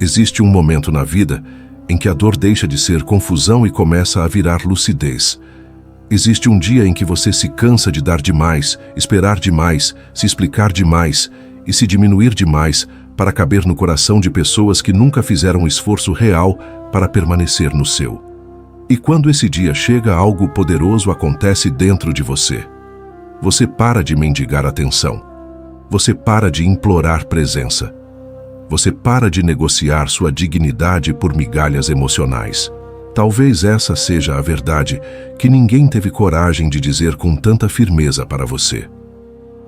Existe um momento na vida em que a dor deixa de ser confusão e começa a virar lucidez. Existe um dia em que você se cansa de dar demais, esperar demais, se explicar demais e se diminuir demais para caber no coração de pessoas que nunca fizeram um esforço real para permanecer no seu. E quando esse dia chega, algo poderoso acontece dentro de você. Você para de mendigar atenção. Você para de implorar presença. Você para de negociar sua dignidade por migalhas emocionais. Talvez essa seja a verdade que ninguém teve coragem de dizer com tanta firmeza para você.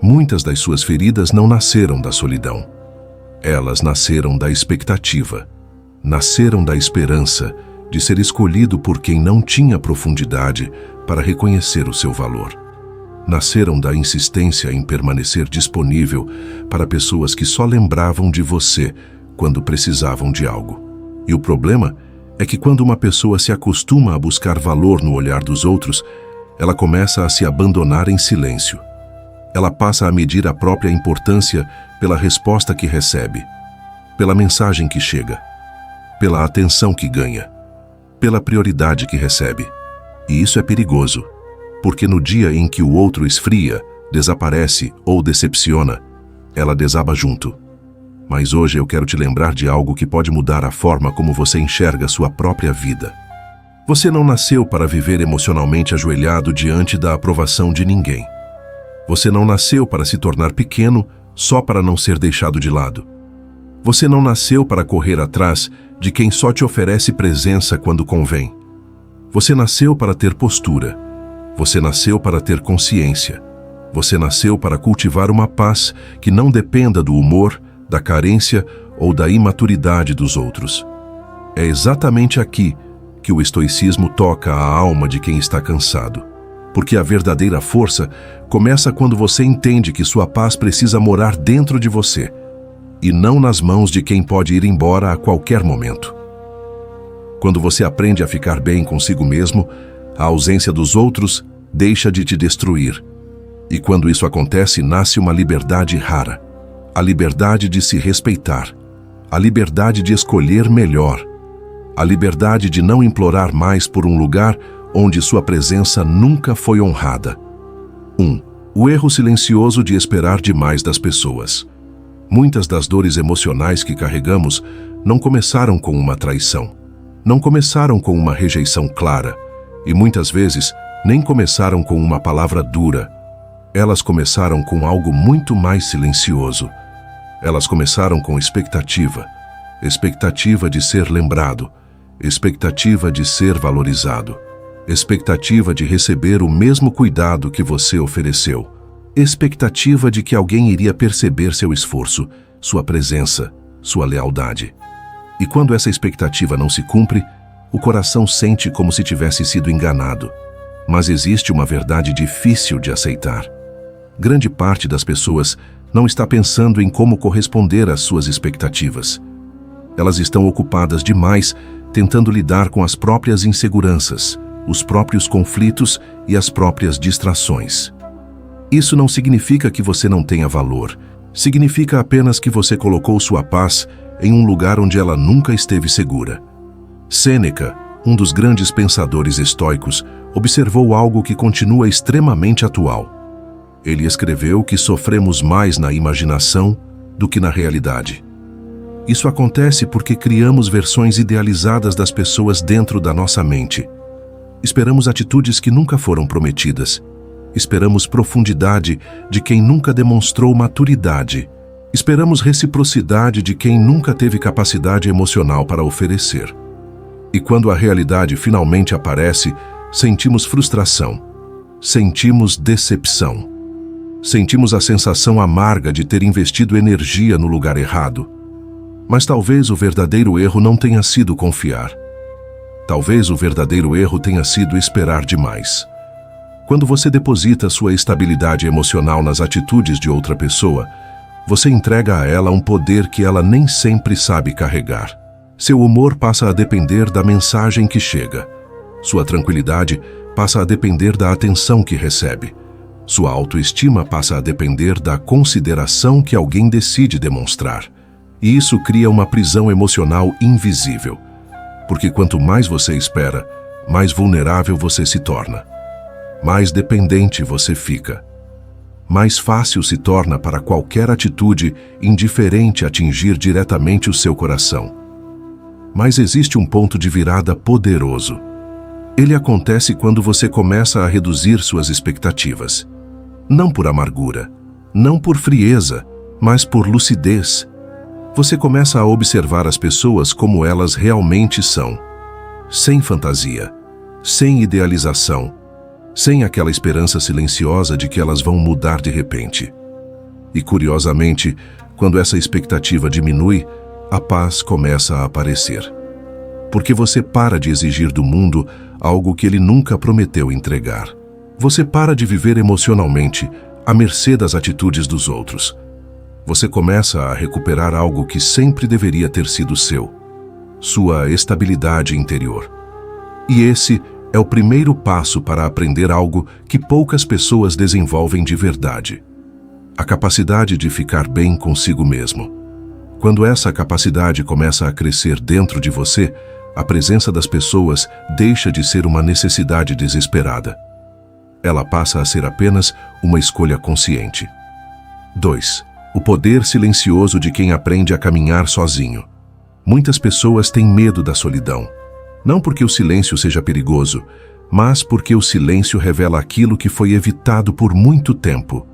Muitas das suas feridas não nasceram da solidão. Elas nasceram da expectativa. Nasceram da esperança de ser escolhido por quem não tinha profundidade para reconhecer o seu valor. Nasceram da insistência em permanecer disponível para pessoas que só lembravam de você quando precisavam de algo. E o problema é que quando uma pessoa se acostuma a buscar valor no olhar dos outros, ela começa a se abandonar em silêncio. Ela passa a medir a própria importância pela resposta que recebe, pela mensagem que chega, pela atenção que ganha, pela prioridade que recebe. E isso é perigoso. Porque no dia em que o outro esfria, desaparece ou decepciona, ela desaba junto. Mas hoje eu quero te lembrar de algo que pode mudar a forma como você enxerga sua própria vida. Você não nasceu para viver emocionalmente ajoelhado diante da aprovação de ninguém. Você não nasceu para se tornar pequeno só para não ser deixado de lado. Você não nasceu para correr atrás de quem só te oferece presença quando convém. Você nasceu para ter postura. Você nasceu para ter consciência. Você nasceu para cultivar uma paz que não dependa do humor, da carência ou da imaturidade dos outros. É exatamente aqui que o estoicismo toca a alma de quem está cansado. Porque a verdadeira força começa quando você entende que sua paz precisa morar dentro de você e não nas mãos de quem pode ir embora a qualquer momento. Quando você aprende a ficar bem consigo mesmo, a ausência dos outros deixa de te destruir. E quando isso acontece, nasce uma liberdade rara. A liberdade de se respeitar. A liberdade de escolher melhor. A liberdade de não implorar mais por um lugar onde sua presença nunca foi honrada. 1. O erro silencioso de esperar demais das pessoas. Muitas das dores emocionais que carregamos não começaram com uma traição. Não começaram com uma rejeição clara. E muitas vezes nem começaram com uma palavra dura. Elas começaram com algo muito mais silencioso. Elas começaram com expectativa. Expectativa de ser lembrado. Expectativa de ser valorizado. Expectativa de receber o mesmo cuidado que você ofereceu. Expectativa de que alguém iria perceber seu esforço, sua presença, sua lealdade. E quando essa expectativa não se cumpre, o coração sente como se tivesse sido enganado. Mas existe uma verdade difícil de aceitar. Grande parte das pessoas não está pensando em como corresponder às suas expectativas. Elas estão ocupadas demais tentando lidar com as próprias inseguranças, os próprios conflitos e as próprias distrações. Isso não significa que você não tenha valor. Significa apenas que você colocou sua paz em um lugar onde ela nunca esteve segura. Sêneca, um dos grandes pensadores estoicos, observou algo que continua extremamente atual. Ele escreveu que sofremos mais na imaginação do que na realidade. Isso acontece porque criamos versões idealizadas das pessoas dentro da nossa mente. Esperamos atitudes que nunca foram prometidas. Esperamos profundidade de quem nunca demonstrou maturidade. Esperamos reciprocidade de quem nunca teve capacidade emocional para oferecer. E quando a realidade finalmente aparece, sentimos frustração. Sentimos decepção. Sentimos a sensação amarga de ter investido energia no lugar errado. Mas talvez o verdadeiro erro não tenha sido confiar. Talvez o verdadeiro erro tenha sido esperar demais. Quando você deposita sua estabilidade emocional nas atitudes de outra pessoa, você entrega a ela um poder que ela nem sempre sabe carregar. Seu humor passa a depender da mensagem que chega. Sua tranquilidade passa a depender da atenção que recebe. Sua autoestima passa a depender da consideração que alguém decide demonstrar. E isso cria uma prisão emocional invisível. Porque quanto mais você espera, mais vulnerável você se torna. Mais dependente você fica. Mais fácil se torna para qualquer atitude indiferente atingir diretamente o seu coração. Mas existe um ponto de virada poderoso. Ele acontece quando você começa a reduzir suas expectativas. Não por amargura, não por frieza, mas por lucidez. Você começa a observar as pessoas como elas realmente são. Sem fantasia, sem idealização, sem aquela esperança silenciosa de que elas vão mudar de repente. E curiosamente, quando essa expectativa diminui, a paz começa a aparecer. Porque você para de exigir do mundo algo que ele nunca prometeu entregar. Você para de viver emocionalmente à mercê das atitudes dos outros. Você começa a recuperar algo que sempre deveria ter sido seu: sua estabilidade interior. E esse é o primeiro passo para aprender algo que poucas pessoas desenvolvem de verdade: a capacidade de ficar bem consigo mesmo. Quando essa capacidade começa a crescer dentro de você, a presença das pessoas deixa de ser uma necessidade desesperada. Ela passa a ser apenas uma escolha consciente. 2. O poder silencioso de quem aprende a caminhar sozinho. Muitas pessoas têm medo da solidão. Não porque o silêncio seja perigoso, mas porque o silêncio revela aquilo que foi evitado por muito tempo.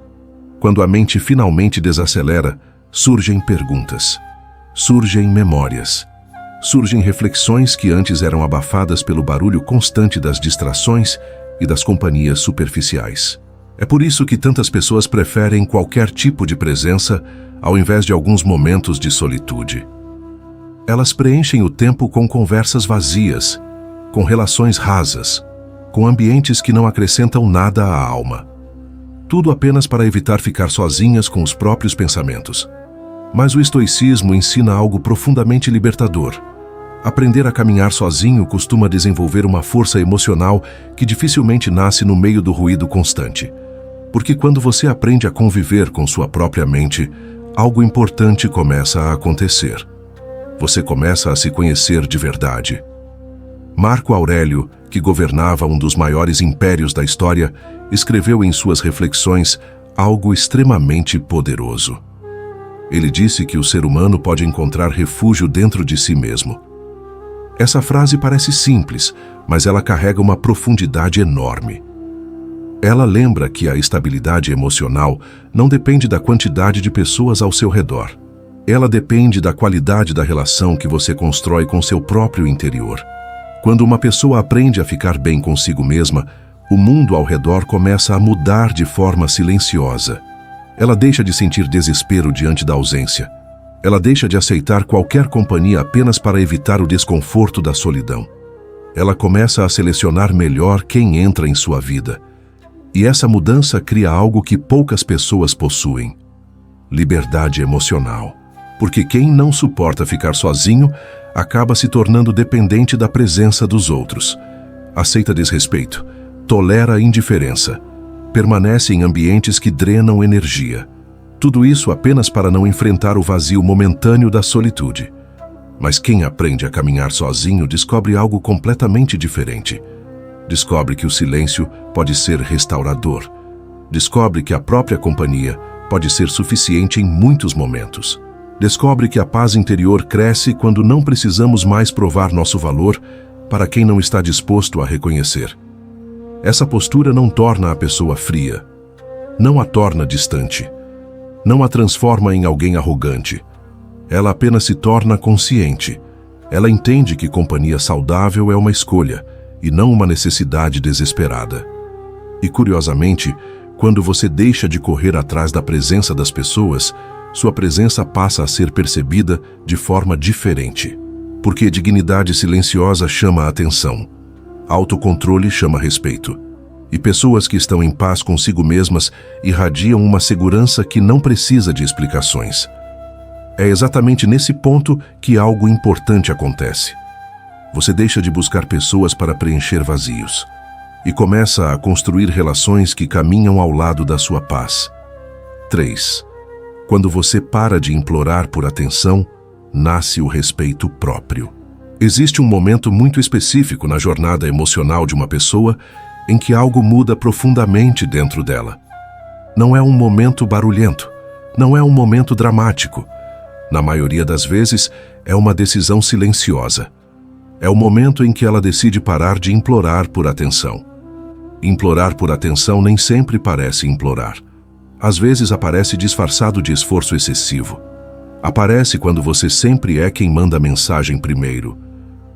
Quando a mente finalmente desacelera, surgem perguntas, surgem memórias, surgem reflexões que antes eram abafadas pelo barulho constante das distrações e das companhias superficiais. É por isso que tantas pessoas preferem qualquer tipo de presença ao invés de alguns momentos de solitude. Elas preenchem o tempo com conversas vazias, com relações rasas, com ambientes que não acrescentam nada à alma. Tudo apenas para evitar ficar sozinhas com os próprios pensamentos. Mas o estoicismo ensina algo profundamente libertador. Aprender a caminhar sozinho costuma desenvolver uma força emocional que dificilmente nasce no meio do ruído constante. Porque quando você aprende a conviver com sua própria mente, algo importante começa a acontecer. Você começa a se conhecer de verdade. Marco Aurélio, que governava um dos maiores impérios da história, escreveu em suas reflexões algo extremamente poderoso. Ele disse que o ser humano pode encontrar refúgio dentro de si mesmo. Essa frase parece simples, mas ela carrega uma profundidade enorme. Ela lembra que a estabilidade emocional não depende da quantidade de pessoas ao seu redor. Ela depende da qualidade da relação que você constrói com seu próprio interior. Quando uma pessoa aprende a ficar bem consigo mesma, o mundo ao redor começa a mudar de forma silenciosa. Ela deixa de sentir desespero diante da ausência. Ela deixa de aceitar qualquer companhia apenas para evitar o desconforto da solidão. Ela começa a selecionar melhor quem entra em sua vida. E essa mudança cria algo que poucas pessoas possuem: liberdade emocional. Porque quem não suporta ficar sozinho acaba se tornando dependente da presença dos outros. Aceita desrespeito, tolera a indiferença, permanece em ambientes que drenam energia. Tudo isso apenas para não enfrentar o vazio momentâneo da solitude. Mas quem aprende a caminhar sozinho descobre algo completamente diferente. Descobre que o silêncio pode ser restaurador. Descobre que a própria companhia pode ser suficiente em muitos momentos. Descobre que a paz interior cresce quando não precisamos mais provar nosso valor para quem não está disposto a reconhecer. Essa postura não torna a pessoa fria, não a torna distante, não a transforma em alguém arrogante. Ela apenas se torna consciente. Ela entende que companhia saudável é uma escolha e não uma necessidade desesperada. E curiosamente, quando você deixa de correr atrás da presença das pessoas, sua presença passa a ser percebida de forma diferente. Porque dignidade silenciosa chama a atenção, autocontrole chama respeito. E pessoas que estão em paz consigo mesmas irradiam uma segurança que não precisa de explicações. É exatamente nesse ponto que algo importante acontece. Você deixa de buscar pessoas para preencher vazios e começa a construir relações que caminham ao lado da sua paz. 3. Quando você para de implorar por atenção, nasce o respeito próprio. Existe um momento muito específico na jornada emocional de uma pessoa em que algo muda profundamente dentro dela. Não é um momento barulhento, não é um momento dramático. Na maioria das vezes, é uma decisão silenciosa. É o momento em que ela decide parar de implorar por atenção. Implorar por atenção nem sempre parece implorar. Às vezes aparece disfarçado de esforço excessivo. Aparece quando você sempre é quem manda a mensagem primeiro.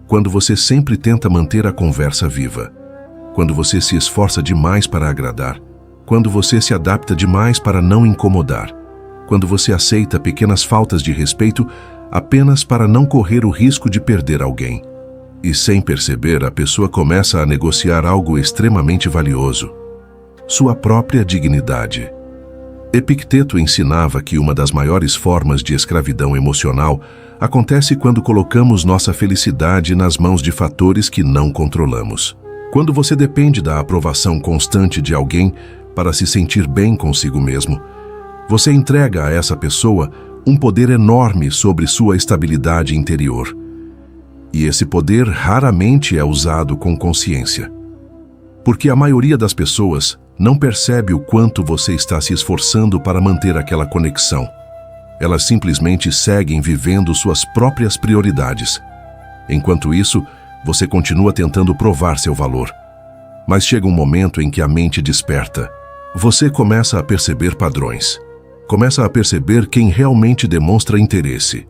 Quando você sempre tenta manter a conversa viva. Quando você se esforça demais para agradar. Quando você se adapta demais para não incomodar. Quando você aceita pequenas faltas de respeito apenas para não correr o risco de perder alguém. E sem perceber, a pessoa começa a negociar algo extremamente valioso: sua própria dignidade. Epicteto ensinava que uma das maiores formas de escravidão emocional acontece quando colocamos nossa felicidade nas mãos de fatores que não controlamos. Quando você depende da aprovação constante de alguém para se sentir bem consigo mesmo, você entrega a essa pessoa um poder enorme sobre sua estabilidade interior. E esse poder raramente é usado com consciência. Porque a maioria das pessoas não percebe o quanto você está se esforçando para manter aquela conexão. Elas simplesmente seguem vivendo suas próprias prioridades. Enquanto isso, você continua tentando provar seu valor. Mas chega um momento em que a mente desperta. Você começa a perceber padrões. Começa a perceber quem realmente demonstra interesse,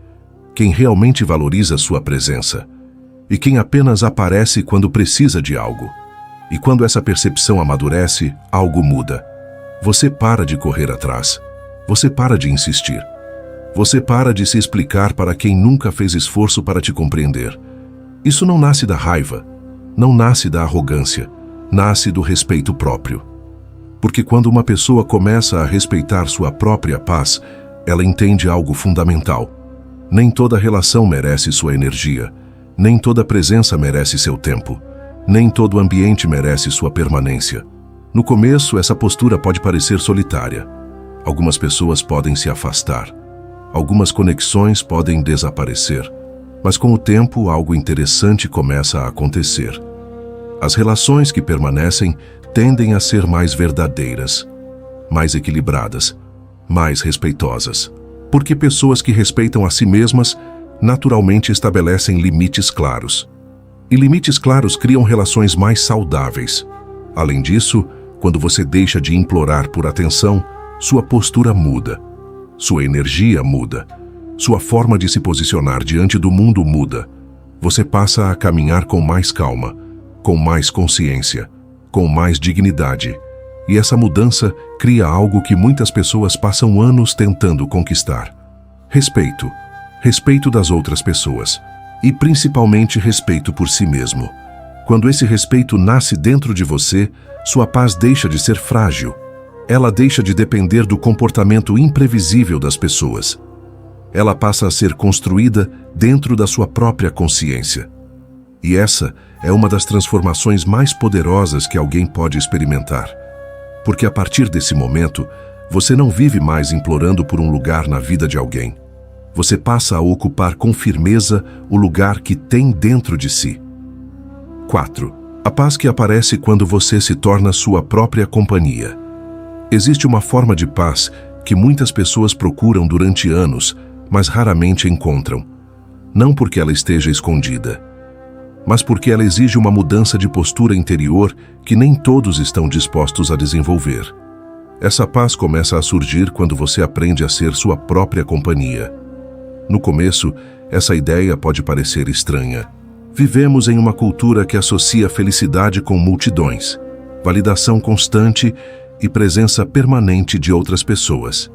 quem realmente valoriza sua presença, e quem apenas aparece quando precisa de algo. E quando essa percepção amadurece, algo muda. Você para de correr atrás. Você para de insistir. Você para de se explicar para quem nunca fez esforço para te compreender. Isso não nasce da raiva, não nasce da arrogância, nasce do respeito próprio. Porque quando uma pessoa começa a respeitar sua própria paz, ela entende algo fundamental. Nem toda relação merece sua energia, nem toda presença merece seu tempo, nem todo ambiente merece sua permanência. No começo, essa postura pode parecer solitária. Algumas pessoas podem se afastar. Algumas conexões podem desaparecer. Mas com o tempo, algo interessante começa a acontecer. As relações que permanecem tendem a ser mais verdadeiras, mais equilibradas, mais respeitosas. Porque pessoas que respeitam a si mesmas naturalmente estabelecem limites claros. E limites claros criam relações mais saudáveis. Além disso, quando você deixa de implorar por atenção, sua postura muda, sua energia muda, sua forma de se posicionar diante do mundo muda. Você passa a caminhar com mais calma, com mais consciência, com mais dignidade. E essa mudança cria algo que muitas pessoas passam anos tentando conquistar: respeito. Respeito das outras pessoas. E principalmente respeito por si mesmo. Quando esse respeito nasce dentro de você, sua paz deixa de ser frágil. Ela deixa de depender do comportamento imprevisível das pessoas. Ela passa a ser construída dentro da sua própria consciência. E essa é uma das transformações mais poderosas que alguém pode experimentar. Porque a partir desse momento, você não vive mais implorando por um lugar na vida de alguém. Você passa a ocupar com firmeza o lugar que tem dentro de si. 4. A paz que aparece quando você se torna sua própria companhia. Existe uma forma de paz que muitas pessoas procuram durante anos, mas raramente encontram. Não porque ela esteja escondida, mas porque ela exige uma mudança de postura interior que nem todos estão dispostos a desenvolver. Essa paz começa a surgir quando você aprende a ser sua própria companhia. No começo, essa ideia pode parecer estranha. Vivemos em uma cultura que associa felicidade com multidões, validação constante e presença permanente de outras pessoas.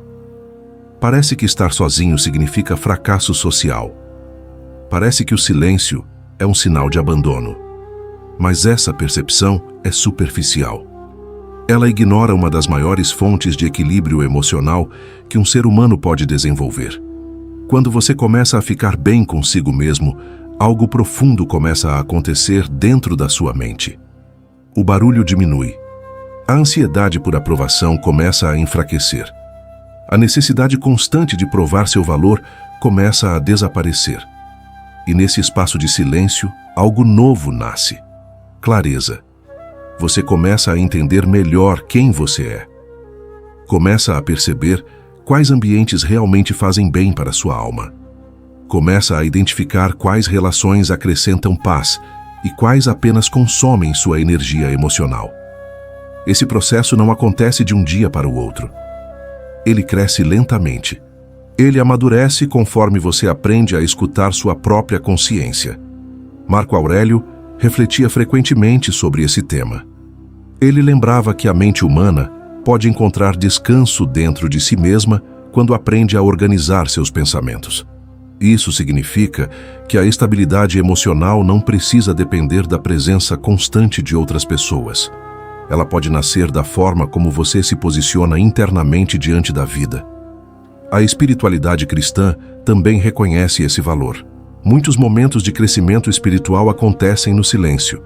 Parece que estar sozinho significa fracasso social. Parece que o silêncio é um sinal de abandono. Mas essa percepção é superficial. Ela ignora uma das maiores fontes de equilíbrio emocional que um ser humano pode desenvolver. Quando você começa a ficar bem consigo mesmo, algo profundo começa a acontecer dentro da sua mente. O barulho diminui. A ansiedade por aprovação começa a enfraquecer. A necessidade constante de provar seu valor começa a desaparecer. E nesse espaço de silêncio, algo novo nasce. Clareza. Você começa a entender melhor quem você é. Começa a perceber quais ambientes realmente fazem bem para sua alma. Começa a identificar quais relações acrescentam paz e quais apenas consomem sua energia emocional. Esse processo não acontece de um dia para o outro. Ele cresce lentamente. Ele amadurece conforme você aprende a escutar sua própria consciência. Marco Aurélio refletia frequentemente sobre esse tema. Ele lembrava que a mente humana pode encontrar descanso dentro de si mesma quando aprende a organizar seus pensamentos. Isso significa que a estabilidade emocional não precisa depender da presença constante de outras pessoas. Ela pode nascer da forma como você se posiciona internamente diante da vida. A espiritualidade cristã também reconhece esse valor. Muitos momentos de crescimento espiritual acontecem no silêncio.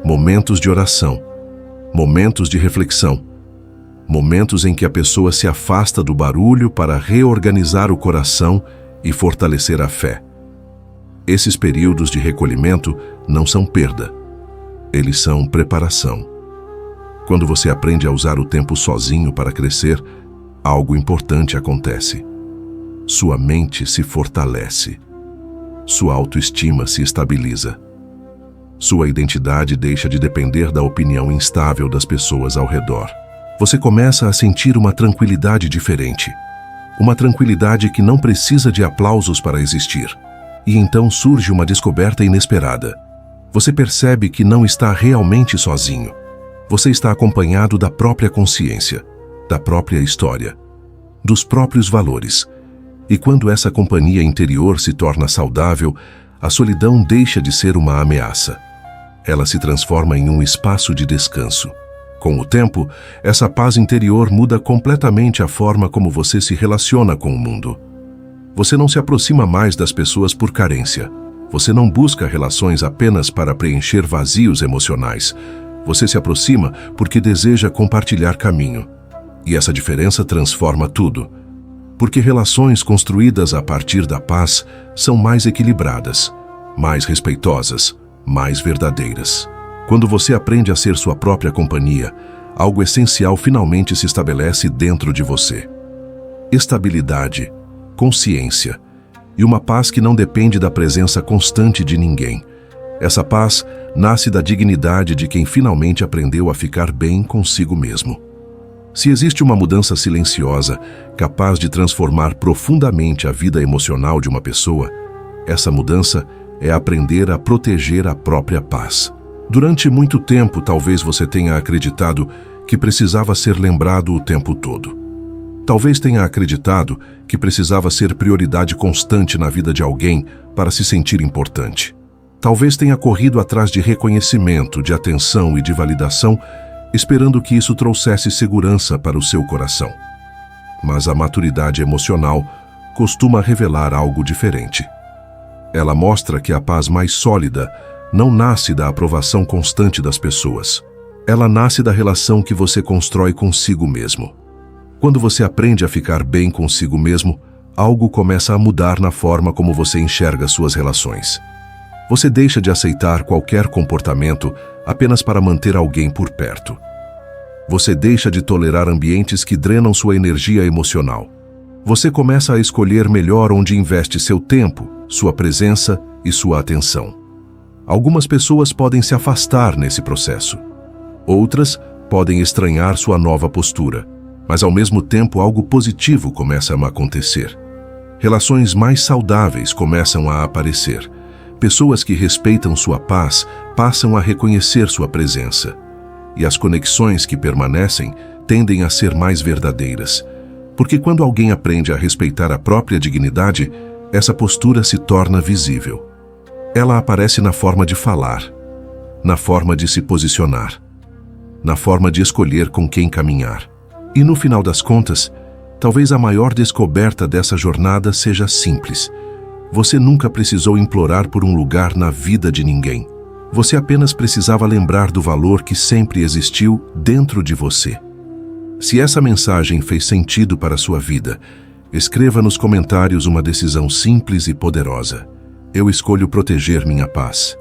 Momentos de oração, momentos de reflexão, momentos em que a pessoa se afasta do barulho para reorganizar o coração e fortalecer a fé. Esses períodos de recolhimento não são perda, eles são preparação. Quando você aprende a usar o tempo sozinho para crescer, algo importante acontece. Sua mente se fortalece. Sua autoestima se estabiliza. Sua identidade deixa de depender da opinião instável das pessoas ao redor. Você começa a sentir uma tranquilidade diferente. Uma tranquilidade que não precisa de aplausos para existir. E então surge uma descoberta inesperada. Você percebe que não está realmente sozinho. Você está acompanhado da própria consciência, da própria história, dos próprios valores. E quando essa companhia interior se torna saudável, a solidão deixa de ser uma ameaça. Ela se transforma em um espaço de descanso. Com o tempo, essa paz interior muda completamente a forma como você se relaciona com o mundo. Você não se aproxima mais das pessoas por carência. Você não busca relações apenas para preencher vazios emocionais. Você se aproxima porque deseja compartilhar caminho. E essa diferença transforma tudo. Porque relações construídas a partir da paz são mais equilibradas, mais respeitosas, mais verdadeiras. Quando você aprende a ser sua própria companhia, algo essencial finalmente se estabelece dentro de você. Estabilidade, consciência e uma paz que não depende da presença constante de ninguém. Essa paz nasce da dignidade de quem finalmente aprendeu a ficar bem consigo mesmo. Se existe uma mudança silenciosa, capaz de transformar profundamente a vida emocional de uma pessoa, essa mudança é aprender a proteger a própria paz. Durante muito tempo, talvez você tenha acreditado que precisava ser lembrado o tempo todo. Talvez tenha acreditado que precisava ser prioridade constante na vida de alguém para se sentir importante. Talvez tenha corrido atrás de reconhecimento, de atenção e de validação, esperando que isso trouxesse segurança para o seu coração. Mas a maturidade emocional costuma revelar algo diferente. Ela mostra que a paz mais sólida não nasce da aprovação constante das pessoas. Ela nasce da relação que você constrói consigo mesmo. Quando você aprende a ficar bem consigo mesmo, algo começa a mudar na forma como você enxerga suas relações. Você deixa de aceitar qualquer comportamento apenas para manter alguém por perto. Você deixa de tolerar ambientes que drenam sua energia emocional. Você começa a escolher melhor onde investe seu tempo, sua presença e sua atenção. Algumas pessoas podem se afastar nesse processo. Outras podem estranhar sua nova postura, mas ao mesmo tempo algo positivo começa a acontecer. Relações mais saudáveis começam a aparecer. Pessoas que respeitam sua paz passam a reconhecer sua presença. E as conexões que permanecem tendem a ser mais verdadeiras. Porque quando alguém aprende a respeitar a própria dignidade, essa postura se torna visível. Ela aparece na forma de falar, na forma de se posicionar, na forma de escolher com quem caminhar. E no final das contas, talvez a maior descoberta dessa jornada seja simples. Você nunca precisou implorar por um lugar na vida de ninguém. Você apenas precisava lembrar do valor que sempre existiu dentro de você. Se essa mensagem fez sentido para a sua vida, escreva nos comentários uma decisão simples e poderosa. Eu escolho proteger minha paz.